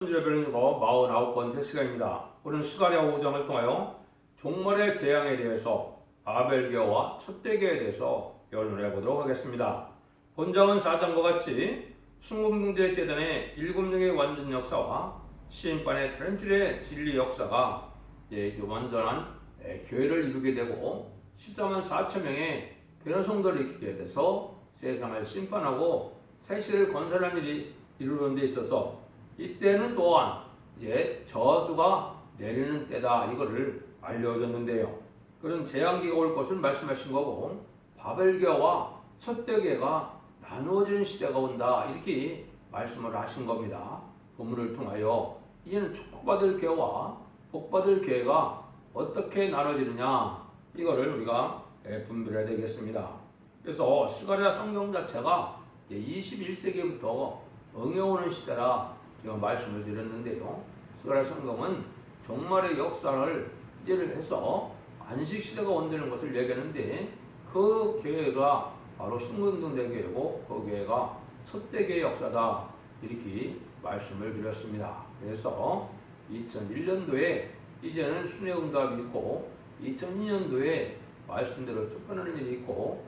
레벨링거 49번째 시간입니다. 오늘은 스가랴 5장을 통하여 종말의 재앙에 대해서 바벨교와 촛대교에 대해서 연구를 해보도록 하겠습니다. 본장은 4장과 같이 순금등대 재단의 7명의 완전 역사와 시인반의 다른 줄의 진리 역사가 완전한 교회를 이루게 되고 14만 4천 명의 변호성들을 일으키게 돼서 세상을 심판하고 새 시대를 건설하는 일이 이루는 데 있어서 이때는 또한 이제 저주가 내리는 때다 이거를 알려줬는데요. 그런 재앙기가 올 것을 말씀하신 거고 바벨교와 촛대교가 나누어지는 시대가 온다 이렇게 말씀을 하신 겁니다. 본문을 통하여 이제는 축복받을 교회와 복받을 교회가 어떻게 나눠지느냐 이거를 우리가 분별해야 되겠습니다. 그래서 스가랴 성경 자체가 21세기부터 응해오는 시대라 제가 말씀을 드렸는데요. 스가랴 성경은 종말의 역사를 기재를 해서 안식 시대가 온다는 것을 얘기하는데 그 교회가 바로 순금등대 교회고 그 교회가 촛대교의 역사다 이렇게 말씀을 드렸습니다. 그래서 2001년도에 이제는 순회응답이 있고 2002년도에 말씀대로 쫓겨나는 일이 있고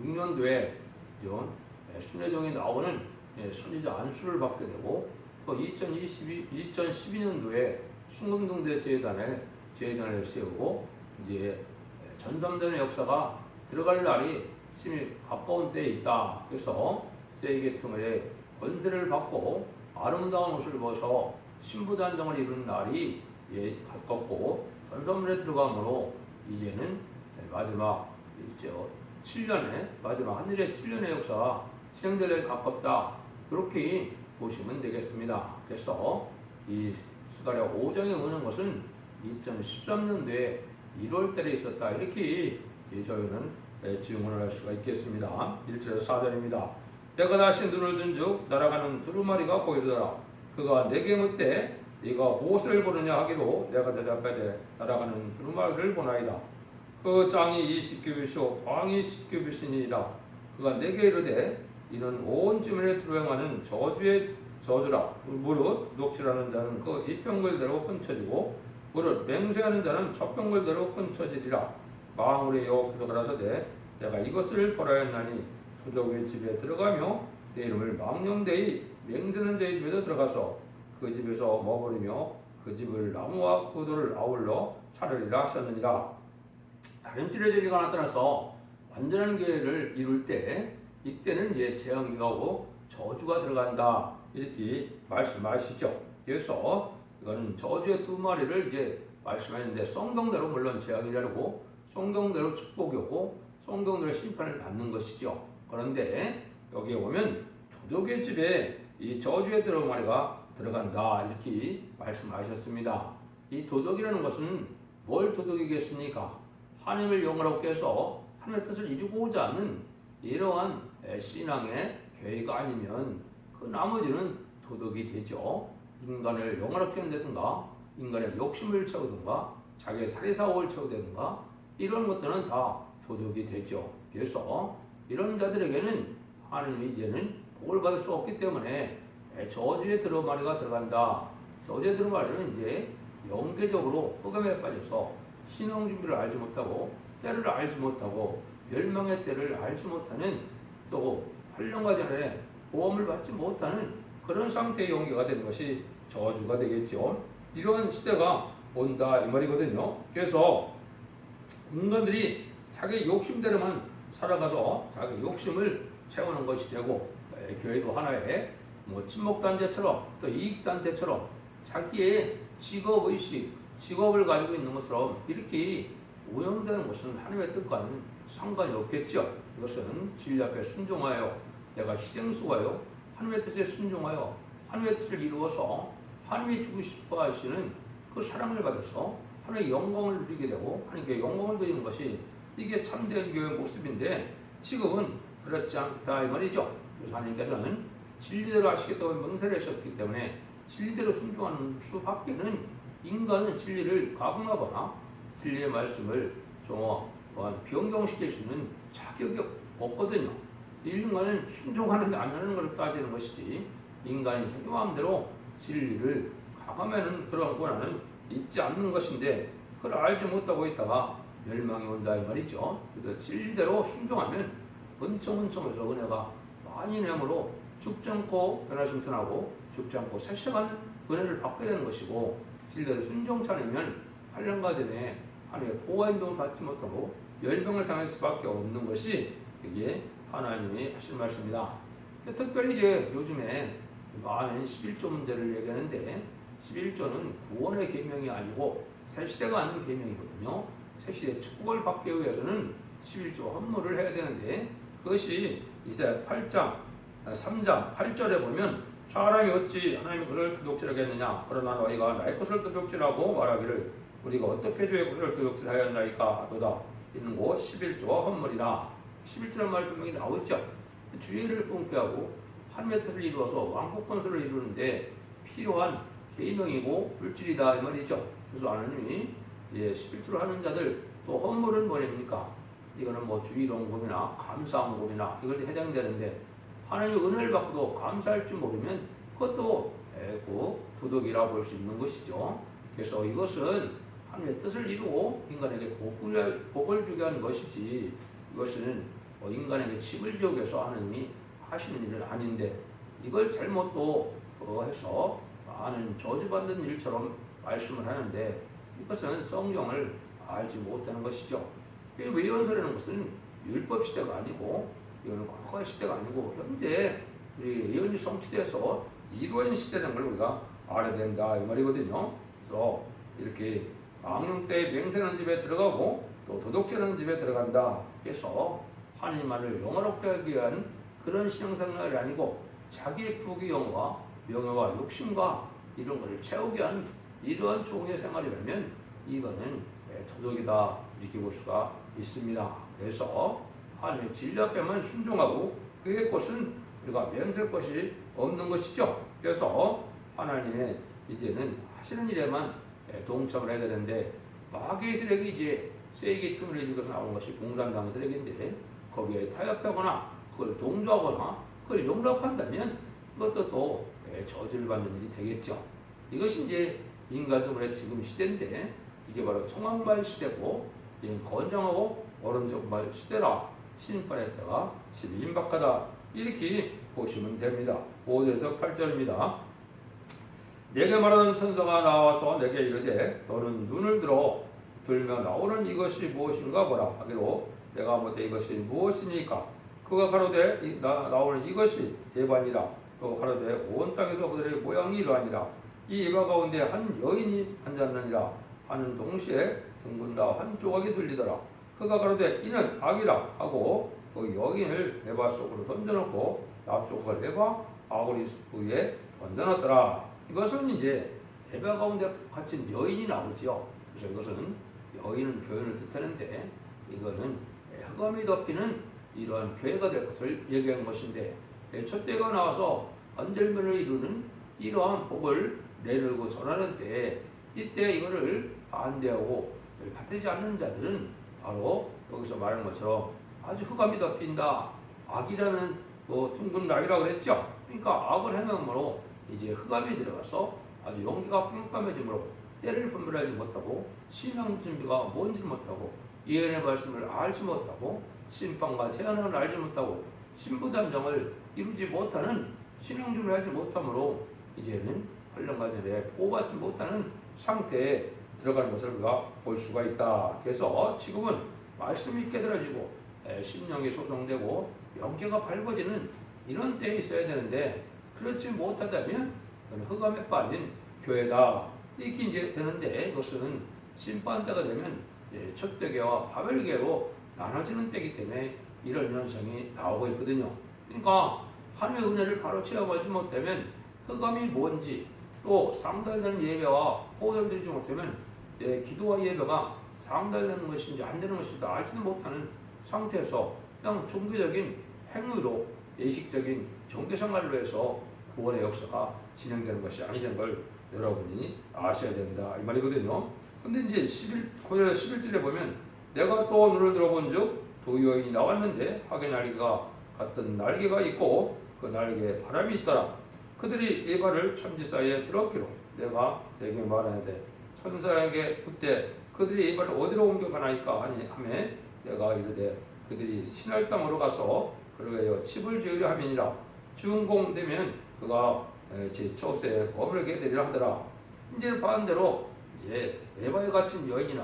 2006년도에 순회종이 나오는 선지자 안수를 받게 되고 또 2012년도에 순금등대 재단을 세우고 이제 전삼전의 역사가 들어갈 날이 심히 가까운 때에 있다. 그래서 세계통일의 권세를 받고 아름다운 옷을 벗어 신부단정을 이루는 날이 가깝고 전삼전에 들어가므로 이제는 마지막 7년의 마지막 한일의 7년의 역사가 진행될 날 가깝다. 그렇게 보시면 되겠습니다. 그래서 이 스가랴 5장에 오는 것은 2013년도에 1월달에 있었다. 이렇게 저희는 증언을 할 수가 있겠습니다. 1절에서 4절입니다. 내가 다시 눈을 든즉 날아가는 두루마리가 보이더라. 그가 내게 묻되 네가 무엇을 보느냐 하기로 내가 대답하되 날아가는 두루마리를 보나이다. 그 짱이 20규빗이요 광이 10규빗이니이다. 그가 내게 이르되 이는 온 지면에 들어행하는 저주의 저주라. 무릇 녹취라는 자는 그 이평글대로 끊쳐지고 무릇 맹세하는 자는 저평글대로 끊쳐지리라. 망울의 여호와께서 가라사대 내가 이것을 벌하였나니 조적의 집에 들어가며 내 이름을 망령되이 맹세하는 자의 집에도 들어가서 그 집에서 머무르며 그 집을 나무와 그 돌을 아울러 사르리라 하셨느니라. 다른 뜰의 진리가 나타나서 완전한 교회를 이룰 때 이때는 이제 재앙기가 오고 저주가 들어간다 이렇게 말씀하시죠. 그래서 이거는 저주의 두 마리를 이제 말씀하는데 성경대로 물론 재앙이라고 성경대로 축복이고 성경대로 심판을 받는 것이죠. 그런데 여기에 보면 도덕의 집에 이 저주의 두루마리가 들어간다 이렇게 말씀하셨습니다. 이 도덕이라는 것은 뭘 도덕이겠습니까? 하나님을 영원하게 해서 하나님의 뜻을 이루고자 하는 이러한 신앙의 교회가 아니면 그 나머지는 도덕이 되죠. 인간을 영원하게 한다든가 인간의 욕심을 채우든가 자기의 살이사욕을 채우든가 이런 것들은 다 도덕이 되죠. 그래서 이런 자들에게는 하나님이 이제는 복을 받을 수 없기 때문에 저주의 두루마리가 들어간다. 저주의 두루마리는 이제 영계적으로 흑암에 빠져서 신앙 준비를 알지 못하고 때를 알지 못하고 멸망의 때를 알지 못하는 또 8년가 전에 보험을 받지 못하는 그런 상태의 영계가 되는 것이 저주가 되겠죠. 이런 시대가 온다 이 말이거든요. 그래서 인간들이 자기 욕심대로만 살아가서 자기 욕심을 채우는 것이 되고 교회도 하나의 친목단체처럼 또 이익단체처럼 자기의 직업의식, 직업을 가지고 있는 것처럼 이렇게 운영되는 것은 하나님의 뜻과는 상관이 없겠죠. 이것은 진리 앞에 순종하여 내가 희생수가요 하나님의 뜻에 순종하여 하나님의 뜻을 이루어서 하나님이 주고 싶어 하시는 그 사랑을 받아서 하나님의 영광을 누리게 되고 하나님께 영광을 드리는 것이 이게 참된 교회의 모습인데 지금은 그렇지 않다 이 말이죠. 그래서 하나님께서는 진리대로 하시겠다고 명세를 하셨기 때문에 진리대로 순종하는 수밖에는 인간은 진리를 가공하거나 진리의 말씀을 변경시킬 수 있는 자격이 없거든요. 인간은 순종하는데 안 하는 것을 따지는 것이지 인간이 자기 마음대로 진리를 가감하는 그런 권한은 있지 않는 것인데 그걸 알지 못하고 있다가 멸망이 온다 이 말이죠. 그래서 진리대로 순종하면 은총해서 은혜가 많이 내므로 죽지 않고 변화신천하고 죽지 않고 세세간 은혜를 받게 되는 것이고 진리대로 순종치 않으면 8년간 전에 하나님의 보호와 인도를 받지 못하고 열병을 당할 수밖에 없는 것이 이게 하나님이 하신 말씀입니다. 특별히 이제 요즘에 많은 11조 문제를 얘기하는데 11조는 구원의 계명이 아니고 새 시대가 아닌 계명이거든요. 새 시대 축복을 받기 위해서는 11조 헌물을 해야 되는데 그것이 이제 8장 3장 8절에 보면 사람이 어찌 하나님의 것을 도둑질하겠느냐 그러나 너희가 나의 것을 도둑질하고 말하기를 우리가 어떻게 주의 것을 도둑질하였나이까 하도다 있는 곳 11조 헌물이라 11조란 말이 분명히 나오죠. 주의를 품게 하고 하나님의 뜻을 이루어서 왕국 건설을 이루는데 필요한 계명이고 물질이다 이 말이죠. 그래서 하나님이 이제 11조를 하는 자들 또 헌물은 뭐랍니까? 이거는 뭐 주의론금이나 감사원금이나 이걸 해당되는데 하나님의 은혜를 받고도 감사할 줄 모르면 그것도 그 도덕이라 볼 수 있는 것이죠. 그래서 이것은 하나님의 뜻을 이루고 인간에게 복을 주게 하는 것이지 이것은 인간에게 칩을 지우기 위해서 하나님이 하시는 일은 아닌데 이걸 잘못 또 해서 많은 저주받는 일처럼 말씀을 하는데 이것은 성경을 알지 못하는 것이죠. 예언서라는 것은 율법 시대가 아니고 이거는 과거의 시대가 아니고 현재 우리 예언이 성취돼서 이루어진 시대라는 걸 우리가 알아야 된다 이 말이거든요. 그래서 이렇게 망령 때 맹세하는 집에 들어가고 또 도둑질하는 집에 들어간다. 그래서 하나님만을 영화롭게 하기 위한 그런 신앙생활이 아니고 자기의 부귀영화, 명예와 욕심과 이런 것을 채우기 위한 이러한 종의 생활이라면 이거는 도덕이다 이렇게 볼 수가 있습니다. 그래서 하나님의 진리 앞에만 순종하고 그의 것은 우리가 맹세할 것이 없는 것이죠. 그래서 하나님의 이제는 하시는 일에만 동참을 해야 되는데 마귀의 세력이 이제 세계 틈을 해주고서 나온 것이 공산당 세력인데 거기에 타협하거나 그걸 동조하거나 그걸 용납한다면 그것도 또 저주를 받는 일이 되겠죠. 이것이 이제 인간적으로 지금 시대인데 이게 바로 청왕말 시대고 건장하고 어른적말 시대라 신판의 때가 12임박하다 이렇게 보시면 됩니다. 5절에서 8절입니다. 내게 말하는 천사가 나와서 내게 이르되 너는 눈을 들며 나오는 이것이 무엇인가 보라 하기로 내가 묻되 이것이 무엇이니까 그가 가로되 나오는 이것이 대반이라 또 가로되 온 땅에서 그들의 모양이 이러하니라 이 예바 가운데 한 여인이 앉았느니라 하는 동시에 둥근다 한 조각이 들리더라 그가 가로되 이는 악이라 하고 그 여인을 에바 속으로 던져놓고 앞조각을 에바 아우리 위에 던져놨더라. 이것은 이제 에바 가운데 갇힌 여인이 나오죠. 그래서 이것은 여인은 교회를 뜻하는데 이거는 흑암이 덮이는 이러한 교회가 될 것을 얘기한 것인데 첫째가 나와서 안절면을 이루는 이러한 복을 내려고 전하는 때 이때 이거를 반대하고 받지 않는 자들은 바로 여기서 말하는 것처럼 아주 흑암이 덮인다. 악이라는 둥근 낙이라고 그랬죠. 그러니까 악을 행함으로 이제 흑암이 들어가서 아주 용기가 깜깜해지므로 때를 분별하지 못하고 신앙 준비가 뭔지 못하고 예언의 말씀을 알지 못하고 심판과 재앙을 알지 못하고 신부단정을 이루지 못하는 신앙 준비를 하지 못하므로 이제는 8년간 전에 보호받지 못하는 상태에 들어가는 것을 우리가 볼 수가 있다. 그래서 지금은 말씀이 깨달아지고 심령이 소성되고 영계가 밝아지는 이런 때에 있어야 되는데 그렇지 못하다면 흑암에 빠진 교회다 이렇게 이제 되는데 이것은 심판 때가 되면 촛대교와 바벨교로 나눠지는 때이기 때문에 이런 현상이 나오고 있거든요. 그러니까 하나님의 은혜를 바로 체험하지 못하면 흑암이 뭔지 또 상달되는 예배와 호소를 드리지 못하면 기도와 예배가 상달되는 것인지 안 되는 것인지 알지도 못하는 상태에서 그냥 종교적인 행위로 예식적인 종교생활로 해서 구원의 역사가 진행되는 것이 아니라는 걸 여러분이 아셔야 된다 이 말이거든요. 근데 이제 9절 11절에 보면 내가 또 눈을 들어본즉 두 여인이 나왔는데 하게 날개가 같은 날개가 있고 그 날개에 바람이 있더라. 그들이 에바를 천지 사이에 들었기로. 내가 내게 말해야 돼. 천사에게 묻되 그들이 에바를 어디로 옮겨가나이까 하매 내가 이르되 그들이 신할 땅으로 가서 그러하여 집을 지으려 함이니라. 준공 되면 그가 제 처소에 머물게 되리라 하더라. 이제 반대로 이제 에바에 갇힌 여인이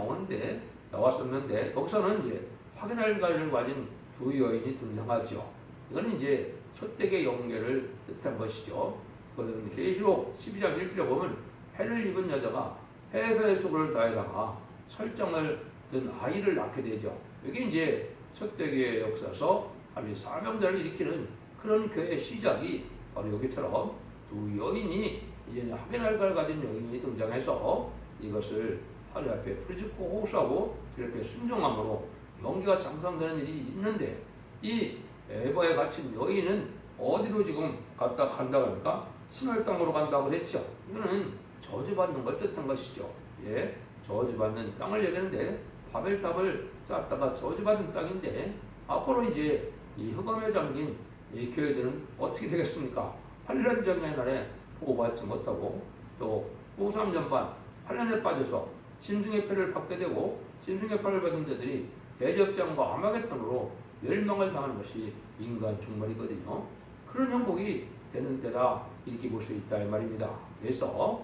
나왔었는데 여기서는 이제 확인할 가를 가진 두 여인이 등장하죠. 이거는 이제 촛대의 영계를 뜻한 것이죠. 그것은 계시록 12장 1절에 보면 해를 입은 여자가 해에서의 수고를 다해다가 설정을 든 아이를 낳게 되죠. 이게 이제 촛대교의 역사에서 하나님의 사명자를 일으키는 그런 교회의 시작이 바로 여기처럼 두 여인이 이제 확인할 가를 가진 여인이 등장해서 이것을 하나님 앞에 부르짖고 호소하고 주 앞에 순종함으로 영계가 장성되는 일이 있는데 이 에바에 갇힌 여인은 어디로 지금 간다고 하니까 신할 땅으로 간다고 그랬죠. 이거는 저주받는 걸 뜻한 것이죠. 예, 저주받는 땅을 얘기하는데 바벨탑을 쌓았다가 저주받은 땅인데 앞으로 이제 이 흑암에 잠긴 이 교회들은 어떻게 되겠습니까? 8년 전의 날에 보호받지 못하고 또 후삼 전반 8년에 빠져서 짐승의 패를 받게 되고 짐승의 패를 받은 자들이 대접장과 아마겟돈으로 멸망을 당하는 것이 인간 종말이거든요. 그런 형국이 되는 때다 이렇게 볼 수 있다 이 말입니다. 그래서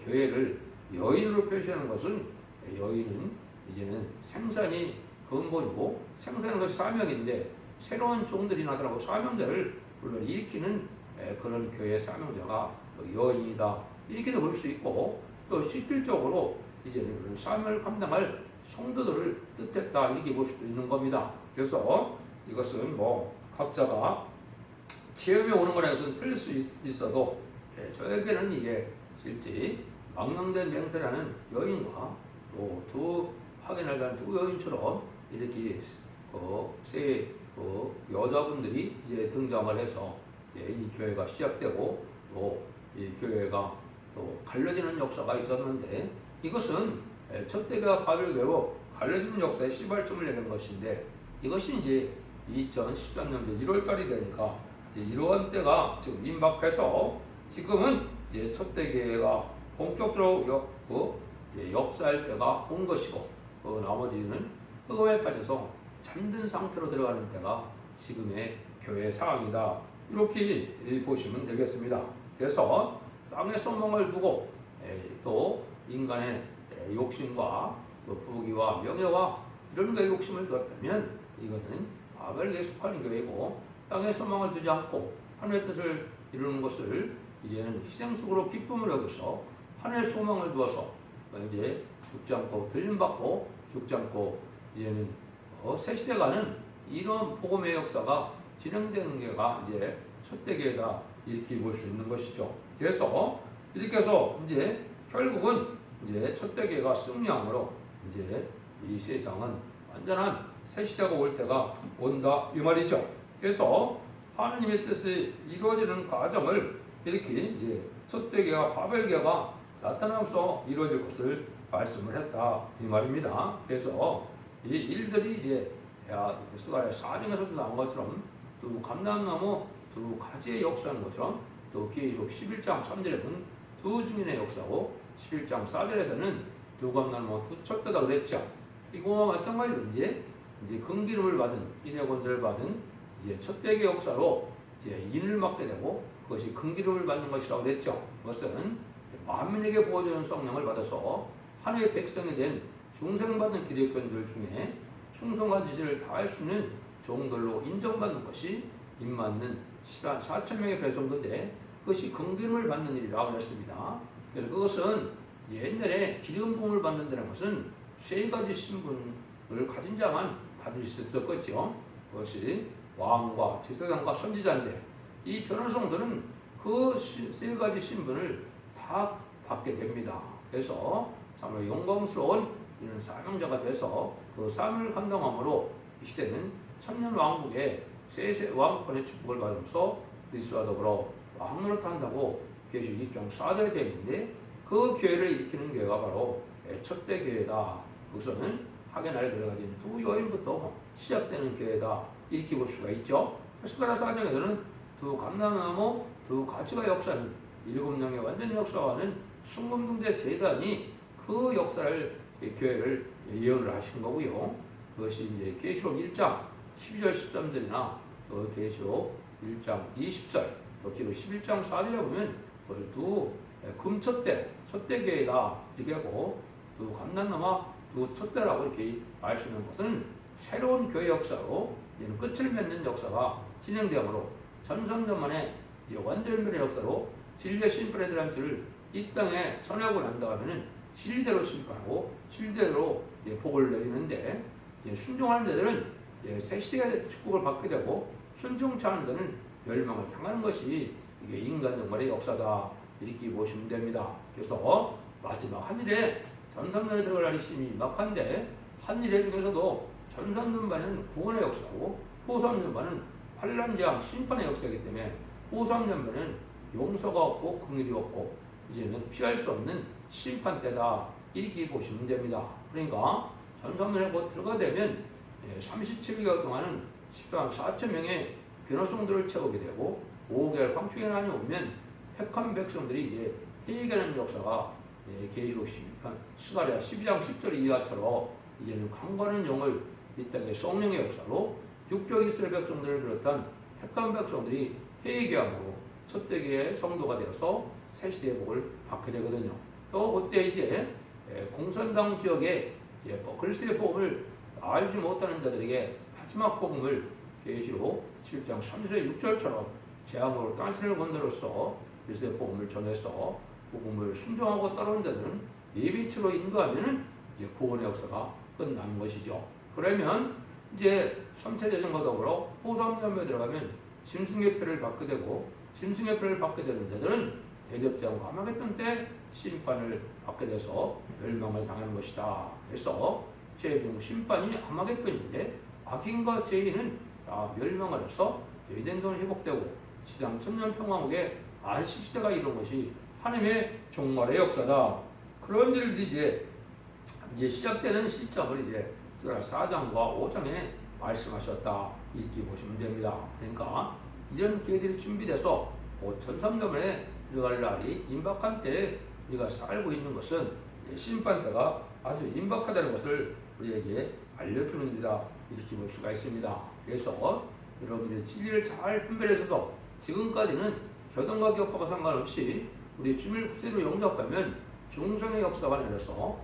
교회를 여인으로 표시하는 것은 여인은 이제는 생산이 근본이고 생산하는 것이 사명인데 새로운 종들이 나타나고 사명자를 물론 일으키는 그런 교회 사명자가 여인이다 이렇게도 볼 수 있고 또 실질적으로 이제는 그런 사명을 감당할 성도들을 뜻했다 이렇게 볼 수도 있는 겁니다. 그래서 이것은 뭐 각자가 체험에 오는 거라서는 틀릴 수 있어도 저에게는 이게 실제 망령된 맹세라는 여인과 또 두 확인을 간 두 여인처럼 이렇게 세 여자분들이 이제 등장을 해서 이제 이 교회가 시작되고 또 이 교회가 또 갈라지는 역사가 있었는데 이것은 촛대교와 바벨교로 갈라지는 역사의 시발점을 얘기한 것인데 이것이 이제 2013년도 1월달이 되니까 이제 이러한 때가 지금 임박해서 지금은 이제 촛대교회가 본격적으로 역사할 때가 온 것이고 나머지는 흑암에 빠져서 잠든 상태로 들어가는 때가 지금의 교회 상황이다. 이렇게 보시면 되겠습니다. 그래서 땅의 소망을 두고 또 인간의 욕심과 또 부귀와 명예와 이런 거에 욕심을 두었다면 이거는 바벨에 속하는 교회고 땅의 소망을 두지 않고 하늘의 뜻을 이루는 것을 이제는 희생수고로 기쁨을 여기서 하늘의 소망을 두어서 이제 죽지 않고 들림받고 죽지 않고 이제는 새 시대가는 이런 복음의 역사가 진행되는 게가 이제 촛대교회다 이렇게 볼 수 있는 것이죠. 그래서 이렇게 해서 이제 결국은 이제 촛대교회가 승리함으로 이제 이 세상은 완전한 새 시대가 올 때가 온다 이 말이죠. 그래서 하나님의 뜻이 이루어지는 과정을 이렇게 이제 촛대교회와 바벨교회가 나타나면서 이루어질 것을 말씀을 했다 이 말입니다. 그래서 이 일들이 이제 스가랴 4장에서도 나온 것처럼 또 감람나무 두 가지의 역사하는 것처럼 또 계시록 11장 3절에 보면 두 증인의 역사고 11장 4절에서는 두 감람나무 두 촛대다 그랬죠. 이거와 마찬가지로 이제 금기름을 받은 인의 권세를 받은 이제 촛대의 역사로 이제 인을 맡게 되고 그것이 금기름을 받는 것이라고 그랬죠. 그것은 만민에게 부어주는 성령을 받아서 하나님의 백성이 된 중생받은 기독교인들 중에 충성과 지지를 다할 수 있는 종들로 인정받는 것이 입맞는 4,000명의 배송도인데 그것이 금기름을 받는 일이라고 그랬습니다. 그래서 그것은 옛날에 기름 부음을 받는다는 것은 세 가지 신분을 가진 자만 받을 수 있었겠죠. 그것이 왕과 제사장과 선지자인데 이 변호성들은 그 세 가지 신분을 다 받게 됩니다. 그래서 정말 영광스러운 이런 사명자가 돼서 그 사명을 감당함으로 이 시대는 천년 왕국의 세 왕권의 축복을 받으면서 그리스도와 더불어 왕노릇 한다고 계시록 20장 4절에 되어 있는데 그 교회를 일으키는 교회가 바로 촛대 교회다. 그것은 하게나를 들어가진 두 여인부터 시작되는 교회다. 이렇게 볼 수가 있죠. 스가랴 4장에서는 두 감람나무 두 가지가 역사는 일곱 명의 완전 역사와는 순금동대 제단이 그 역사를 교회를 예언을 하신 거고요. 그것이 이제 계시록 1장 12절 13절이나 또 계시록 1장 20절 또 기록 11장 4절에 보면 두 금첫대 첫대교회다 이렇게 하고 두 감난나마 두 첫대라고 이렇게 말씀한 것은 새로운 교회 역사로 이제는 끝을 맺는 역사가 진행되므로 1300년 만에 완전멸의 역사로 진리의 심판에 대한 줄을 이 땅에 전하고 난다 하면은 진리대로 심판하고 진리대로 복을 내리는데 순종하는 자들은 새 시대의 축복을 받게 되고 순종치 않은 자는 멸망을 당하는 것이 이게 인간 정말의 역사다 이렇게 보시면 됩니다. 그래서 마지막 한일에 전삼년에 들어갈 날이 심히 막한데 한일회 중에서도 전삼년반은 구원의 역사고 후삼년반은 환난재앙 심판의 역사이기 때문에 후삼년반은 용서가 없고 긍휼이 없고 이제는 피할 수 없는 심판 때다 이렇게 보시면 됩니다. 그러니까 전삼년에 곧 들어가되면 37개월 동안은 10만 4천 명의 변호성들을 채우게 되고 5개월 방충년이 오면 택한 백성들이 이제 회개하는 역사가 계시록 스가랴 12장 10절 이하처럼 이제는 강건한 영을 이 땅의 성령의 역사로 육적 이스라엘 백성들을 비롯한 택한 백성들이 회개함으로 첫대기의 성도가 되어서 새 시대의 복을 받게 되거든요. 또 그때 이제 공산당 지역에 그리스도의 복음을 알지 못하는 자들에게 마지막 복음을 계시록 7장 3절 6절처럼 재앙으로 땅천을 건너로서 그리스도의 복음을 전해서 복음을 순종하고 따르는 자들은 예비치로 인도하면은 이제 구원의 역사가 끝나는 것이죠. 그러면 이제 3차 대전과 더불어 후삼년에 들어가면 짐승의 표를 받게 되고 짐승의 표를 받게 되는 자들은 대접장과 하마겟돈 때 심판을 받게 돼서 멸망을 당하는 것이다. 그래서 최종 심판이 하마겟돈인데 악인과 죄인은 다 멸망을 해서 에덴동이 회복되고 지상 천년 평화국의 안식시대가 이룬 것이 하나님의 종말의 역사다. 그런 일들이 이제 시작되는 시점을 이제 4장과 5장에 말씀하셨다 이렇게 보시면 됩니다. 그러니까 이런 기회들이 준비돼서 곧 전삼년에 들어갈 날이 임박한 때에 우리가 살고 있는 것은 심판 때가 아주 임박하다는 것을 우리에게 알려주는 데다 이렇게 볼 수가 있습니다. 그래서 여러분들이 진리를 잘 분별해서도 지금까지는 교단과 격파가 상관없이 우리 주밀 구세로 영접하면 중성의 역사가 내려서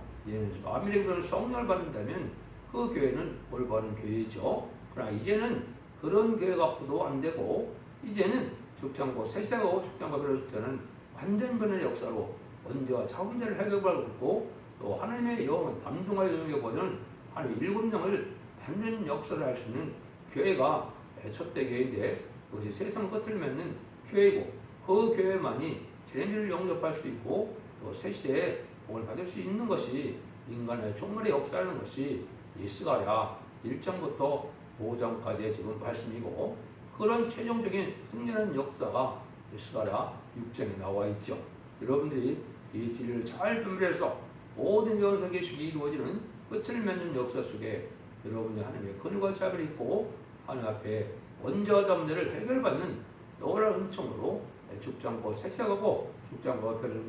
만민의 그런 성령을 받는다면 그 교회는 올바른 교회이죠. 그러나 이제는 그런 교회가 앞으로도 안 되고 이제는 죽지 않고 세세하고 죽지 않고 그럴 때는 완전 변화의 역사로 언제와 자문제를 해결하고 또 하나님의 영은 남중과 영역에 보는 하나님의 일곱 영을 받는 역사를 할 수 있는 교회가 첫대 교회인데 그것이 세상 끝을 맺는 교회이고 그 교회만이 진리를 영접할 수 있고 또 새 시대에 복을 받을 수 있는 것이 인간의 종말의 역사라는 것이 이 스가랴 1장부터 5장까지의 지금 말씀이고 그런 최종적인 승리하는 역사가 스가랴 6장에 나와 있죠. 여러분들이 이 진리를 잘 분별해서 모든 연속 계시이 이루어지는 끝을 맺는 역사 속에 여러분이 하나님의 근과 자비를 입고 하나님 앞에 원죄와 잠재를 해결받는 너라 은총으로 죽지 않고 색색하고 죽지 않고 별을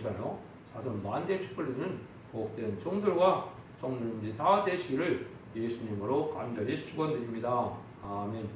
사선 만대의 축복을 누리는 복된 종들과 성도님들이 다 되시기를 예수님으로 간절히 축원드립니다. 아멘.